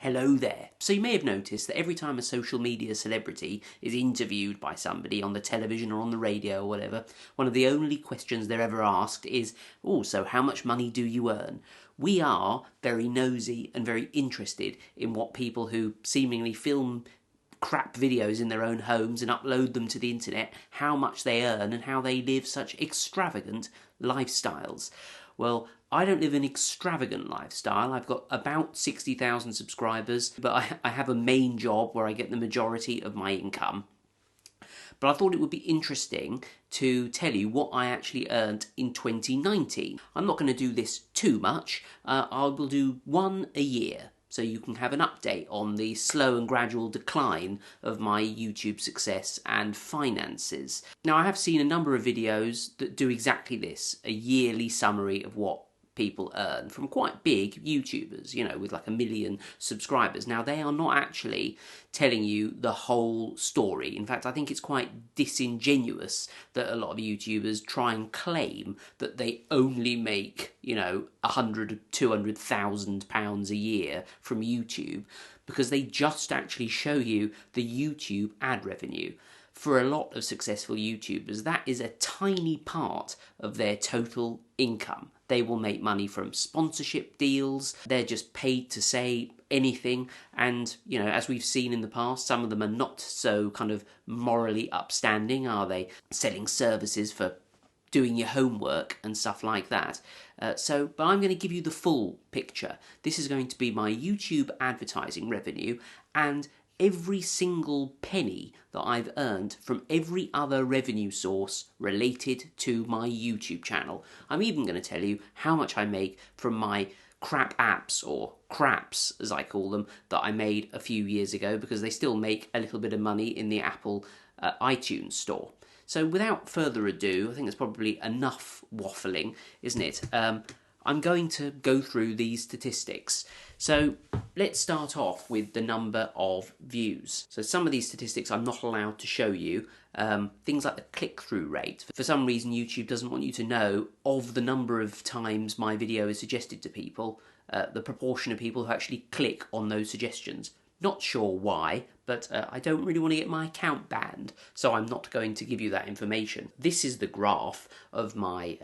Hello there. So you may have noticed that every time a social media celebrity is interviewed by somebody on the television or on the radio or whatever, one of the only questions they're ever asked is, oh, so how much money do you earn? We are very nosy and very interested in what people who seemingly film crap videos in their own homes and upload them to the internet, how much they earn and how they live such extravagant lifestyles. Well, I don't live an extravagant lifestyle. I've got about 60,000 subscribers, but I have a main job where I get the majority of my income. But I thought it would be interesting to tell you what I actually earned in 2019. I'm not going to do this too much. I will do one a year, so you can have an update on the slow and gradual decline of my YouTube success and finances. Now, I have seen a number of videos that do exactly this, a yearly summary of what people earn from quite big YouTubers, you know, with like 1 million subscribers. Now, they are not actually telling you the whole story. In fact, I think it's quite disingenuous that a lot of YouTubers try and claim that they only make, you know, 100, 200,000 pounds a year from YouTube, because they just actually show you the YouTube ad revenue. For a lot of successful YouTubers, that is a tiny part of their total income. They will make money from sponsorship deals. They're just paid to say anything. And, you know, as we've seen in the past, some of them are not so kind of morally upstanding, are they? Selling services for doing your homework and stuff like that. But I'm going to give you the full picture. This is going to be my YouTube advertising revenue and every single penny that I've earned from every other revenue source related to my YouTube channel. I'm even going to tell you how much I make from my crap apps, or craps as I call them, that I made a few years ago, because they still make a little bit of money in the Apple iTunes store. So without further ado, I think there's probably enough waffling, isn't it? I'm going to go through these statistics. So let's start off with the number of views. So some of these statistics I'm not allowed to show you. Things like the click-through rate. For some reason, YouTube doesn't want you to know of the number of times my video is suggested to people, the proportion of people who actually click on those suggestions. Not sure why, but I don't really want to get my account banned, so I'm not going to give you that information. This is the graph of my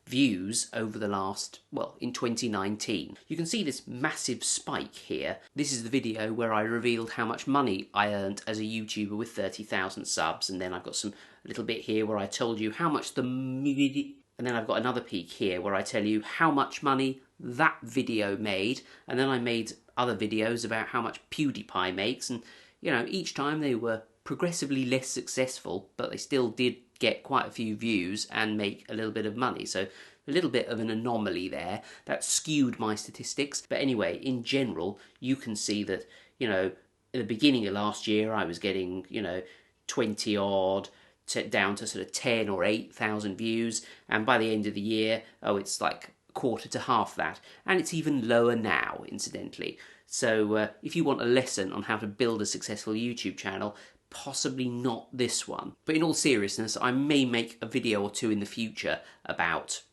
views over the last, well, in 2019. You can see this massive spike here. This is the video where I revealed how much money I earned as a YouTuber with 30,000 subs, and then I've got a little bit here where I told you how much and then I've got another peek here where I tell you how much money that video made, and then I made other videos about how much PewDiePie makes, and you know, each time they were progressively less successful, but they still did get quite a few views and make a little bit of money. So a little bit of an anomaly there that skewed my statistics. But anyway, in general, you can see that, you know, at the beginning of last year I was getting, you know, 20 odd down to sort of 10 or 8,000 views, and by the end of the year, oh, it's like quarter to half that, and it's even lower now, incidentally. So if you want a lesson on how to build a successful YouTube channel, possibly not this one. But in all seriousness, I may make a video or two in the future about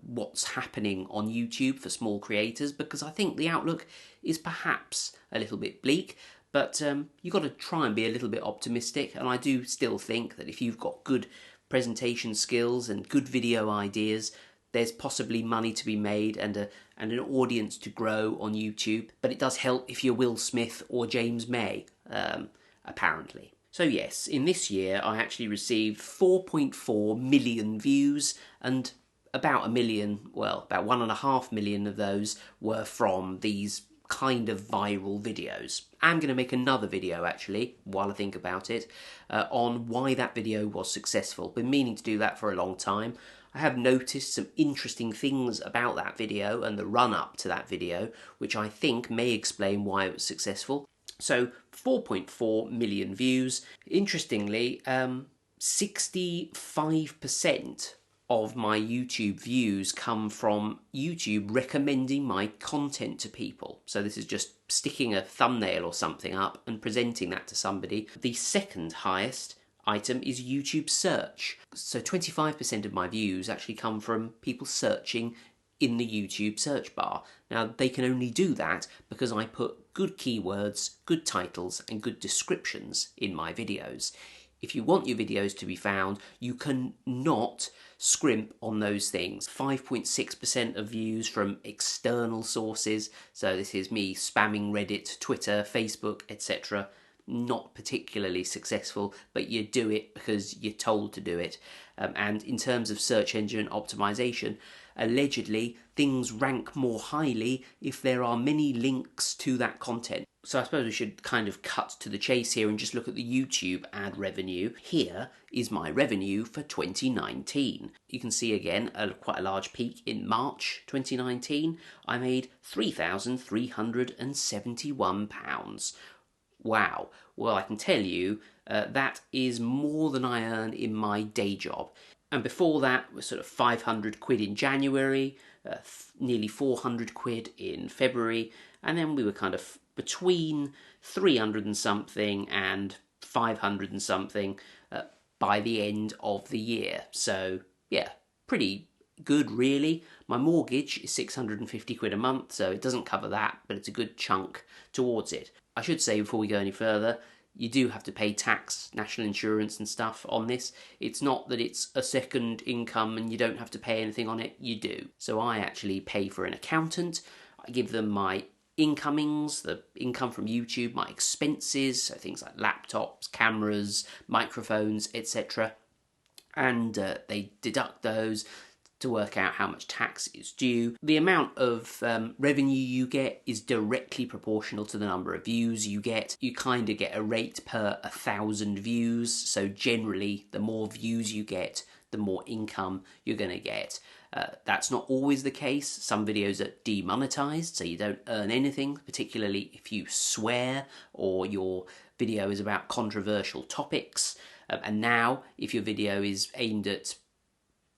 what's happening on YouTube for small creators, because I think the outlook is perhaps a little bit bleak, but you've got to try and be a little bit optimistic, and I do still think that if you've got good presentation skills and good video ideas, there's possibly money to be made and an audience to grow on YouTube. But it does help if you're Will Smith or James May, apparently. So yes, in this year I actually received 4.4 million views, and about 1 million, well, about 1.5 million of those were from these kind of viral videos. I'm going to make another video, actually, while I think about it, on why that video was successful. Been meaning to do that for a long time. I have noticed some interesting things about that video and the run-up to that video, which I think may explain why it was successful. So, 4.4 million views. Interestingly, 65% of my YouTube views come from YouTube recommending my content to people. So this is just sticking a thumbnail or something up and presenting that to somebody. The second highest item is YouTube search. So 25% of my views actually come from people searching in the YouTube search bar. Now, they can only do that because I put good keywords, good titles, and good descriptions in my videos. If you want your videos to be found, you cannot scrimp on those things. 5.6% of views from external sources, so this is me spamming Reddit, Twitter, Facebook, etc. Not particularly successful, but you do it because you're told to do it. And in terms of search engine optimization, allegedly things rank more highly if there are many links to that content. So I suppose we should kind of cut to the chase here and just look at the YouTube ad revenue. Here is my revenue for 2019. You can see again quite a large peak in March 2019. I made £3,371. Wow. Well, I can tell you that is more than I earn in my day job. And before that was sort of 500 quid in January, nearly 400 quid in February, and then we were kind of between 300 and something and 500 and something by the end of the year. So yeah, pretty good really. My mortgage is 650 quid a month, so it doesn't cover that, but it's a good chunk towards it. I should say before we go any further, you do have to pay tax, national insurance and stuff on this. It's not that it's a second income and you don't have to pay anything on it, you do. So I actually pay for an accountant. I give them my incomings, the income from YouTube, my expenses, so things like laptops, cameras, microphones, etc. And they deduct those to work out how much tax is due. The amount of revenue you get is directly proportional to the number of views you get. You kind of get a rate per 1,000 views, so generally the more views you get, the more income you're going to get. That's not always the case. Some videos are demonetized, so you don't earn anything, particularly if you swear or your video is about controversial topics. And now, if your video is aimed at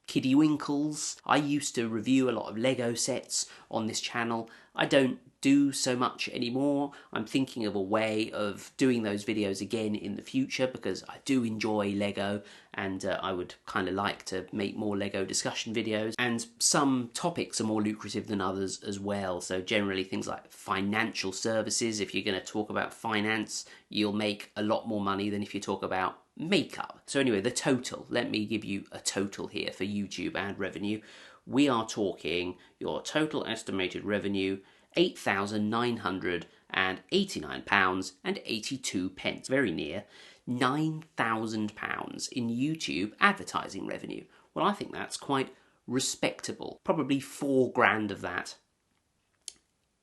kiddie winkles. I used to review a lot of Lego sets on this channel. I don't do so much anymore. I'm thinking of a way of doing those videos again in the future because I do enjoy Lego and I would kind of like to make more Lego discussion videos. And some topics are more lucrative than others as well. So generally things like financial services, if you're going to talk about finance, you'll make a lot more money than if you talk about makeup. So anyway, the total, let me give you a total here for YouTube ad revenue. We are talking your total estimated revenue, £8,989.82, very near £9,000 in YouTube advertising revenue. Well, I think that's quite respectable. Probably £4,000 of that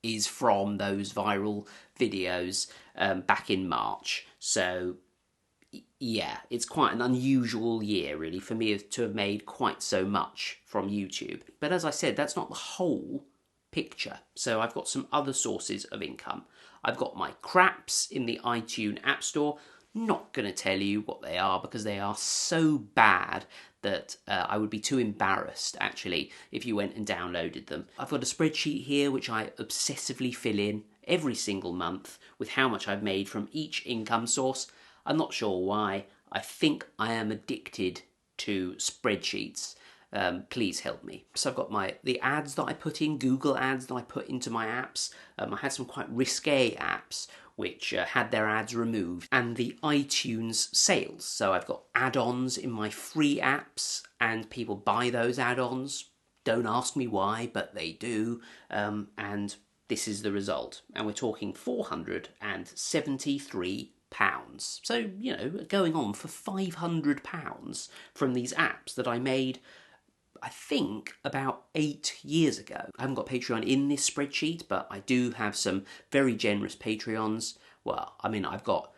is from those viral videos back in March. So yeah, it's quite an unusual year really for me to have made quite so much from YouTube. But as I said, that's not the whole picture. So I've got some other sources of income. I've got my craps in the iTunes App Store. Not going to tell you what they are because they are so bad that I would be too embarrassed actually if you went and downloaded them. I've got a spreadsheet here which I obsessively fill in every single month with how much I've made from each income source. I'm not sure why. I think I am addicted to spreadsheets. Please help me. So I've got the ads that I put in, Google ads that I put into my apps. I had some quite risque apps which had their ads removed, and the iTunes sales. So I've got add-ons in my free apps and people buy those add-ons. Don't ask me why, but they do. And this is the result. And we're talking £473. So, you know, going on for £500 from these apps that I made, I think, about 8 years ago. I haven't got Patreon in this spreadsheet, but I do have some very generous Patreons. Well, I mean, I've got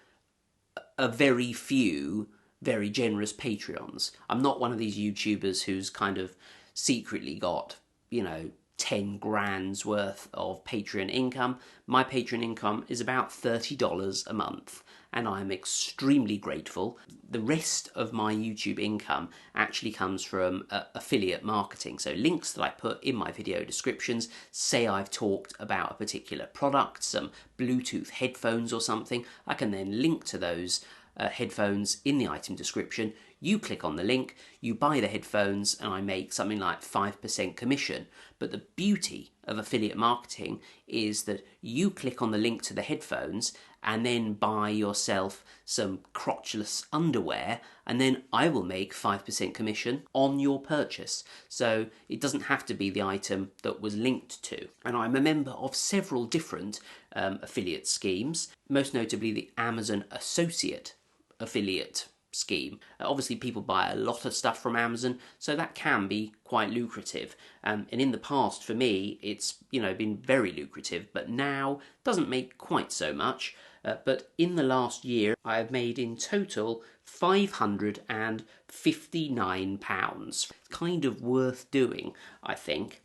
a very few very generous Patreons. I'm not one of these YouTubers who's kind of secretly got, you know, 10 grand's worth of Patreon income. My Patreon income is about $30 a month, and I'm extremely grateful. The rest of my YouTube income actually comes from affiliate marketing. So links that I put in my video descriptions, say I've talked about a particular product, some Bluetooth headphones or something, I can then link to those headphones in the item description. You click on the link, you buy the headphones, and I make something like 5% commission. But the beauty of affiliate marketing is that you click on the link to the headphones and then buy yourself some crotchless underwear, and then I will make 5% commission on your purchase. So it doesn't have to be the item that was linked to. And I'm a member of several different affiliate schemes, most notably the Amazon Associate affiliate scheme. Obviously people buy a lot of stuff from Amazon, so that can be quite lucrative, and in the past for me it's been very lucrative, but now doesn't make quite so much. But in the last year I have made in total £559. It's kind of worth doing, I think.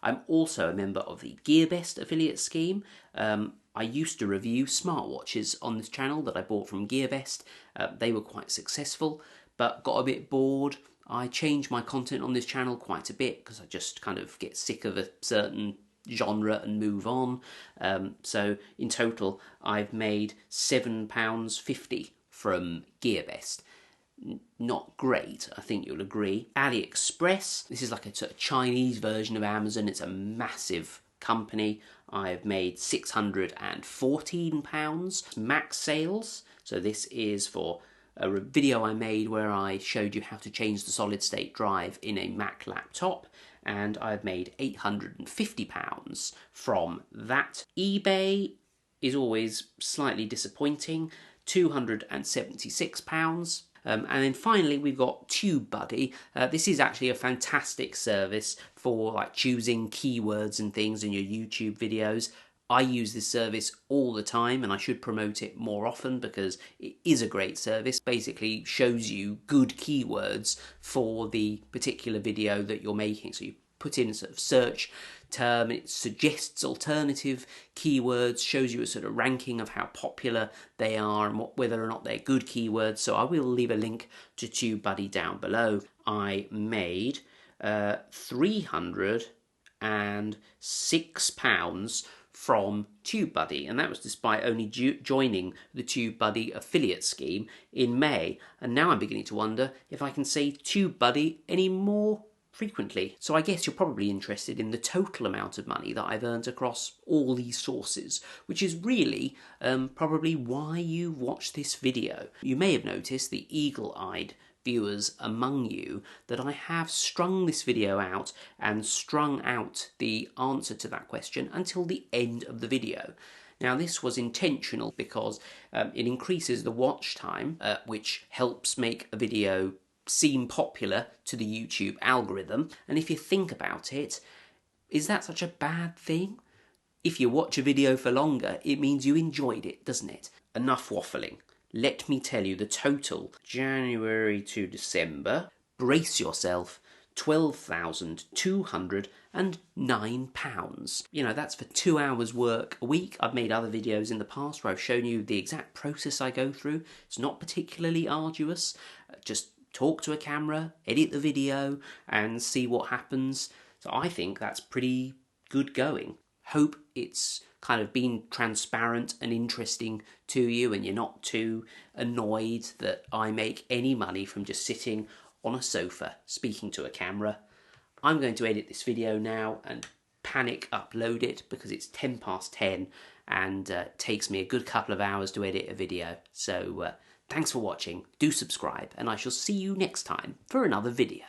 I'm also a member of the GearBest affiliate scheme. I used to review smartwatches on this channel that I bought from GearBest. They were quite successful, but got a bit bored. I changed my content on this channel quite a bit because I just kind of get sick of a certain genre and move on. So in total, I've made £7.50 from GearBest. Not great, I think you'll agree. AliExpress, this is like a sort of Chinese version of Amazon. It's a massive company. I've made £614. Max sales, so this is for a video I made where I showed you how to change the solid state drive in a Mac laptop, and I've made £850 from that. eBay is always slightly disappointing, £276. And then finally we've got TubeBuddy. This is actually a fantastic service for like choosing keywords and things in your YouTube videos. I use this service all the time and I should promote it more often because it is a great service. Basically shows you good keywords for the particular video that you're making. So you put in a sort of search term, it suggests alternative keywords, shows you a sort of ranking of how popular they are and whether or not they're good keywords. So I will leave a link to TubeBuddy down below. I made £306 from TubeBuddy, and that was despite only joining the TubeBuddy affiliate scheme in May. And now I'm beginning to wonder if I can say TubeBuddy any more frequently. So I guess you're probably interested in the total amount of money that I've earned across all these sources, which is really probably why you watched this video. You may have noticed, the eagle-eyed viewers among you, that I have strung this video out and strung out the answer to that question until the end of the video. Now this was intentional because it increases the watch time, which helps make a video seem popular to the YouTube algorithm. And if you think about it, is that such a bad thing? If you watch a video for longer, it means you enjoyed it, doesn't it? Enough waffling. Let me tell you the total. January to December, brace yourself, £12,209. That's for 2 hours work a week. I've made other videos in the past where I've shown you the exact process I go through. It's not particularly arduous. Just talk to a camera, edit the video, and see what happens. So I think that's pretty good going. Hope it's kind of been transparent and interesting to you and you're not too annoyed that I make any money from just sitting on a sofa speaking to a camera. I'm going to edit this video now and panic upload it because it's 10 past 10 and it takes me a good couple of hours to edit a video. So thanks for watching, do subscribe, and I shall see you next time for another video.